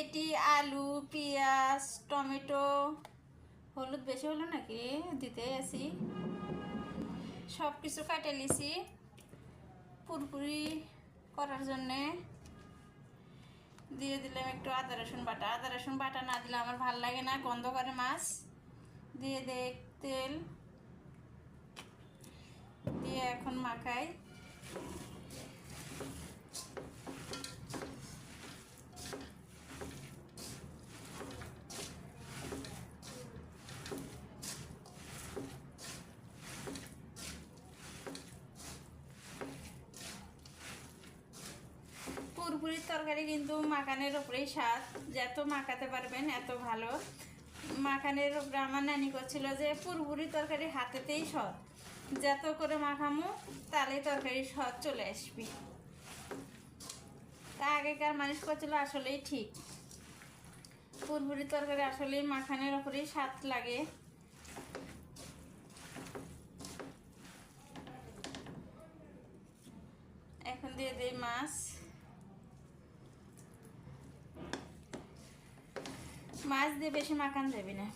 এটি আলু, পেঁয়াজ, টমেটো, হলুদ বেশি হলো নাকি দিতে আসি, সব কিছু কাটে লিছি পুরপুরি করার জন্যে। দিয়ে দিলাম একটু আদা রসুন বাটা। আদা রসুন বাটা না দিলে আমার ভাল লাগে না, গন্ধ করে মাছ। দিয়ে দে তেল, দিয়ে এখন মাখাই। পুরপুরির তরকারি কিন্তু মাখানের ওপরেই স্বাদ, যত মাখাতে পারবেন এত ভালো। মাখানের ওপরে আমার নানি করছিল যে পুরপুরি তরকারি হাতেতেই স্বাদ, যত করে মাখামো তাহলে তরকারির স্বাদ চলে আসবে। তা আগেকার মানুষ করছিল আসলেই ঠিক, পুরপুরি তরকারি আসলেই মাখানের ওপরেই স্বাদ লাগে। এখন দিয়ে দিই মাছ। মাছ দিয়ে বেশি মাখান যাবে না,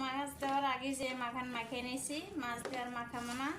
মাছ দেওয়ার আগে যে মাখান মাখিয়ে নিয়েছি, মাছ দিয়ে আর মাখাবো না।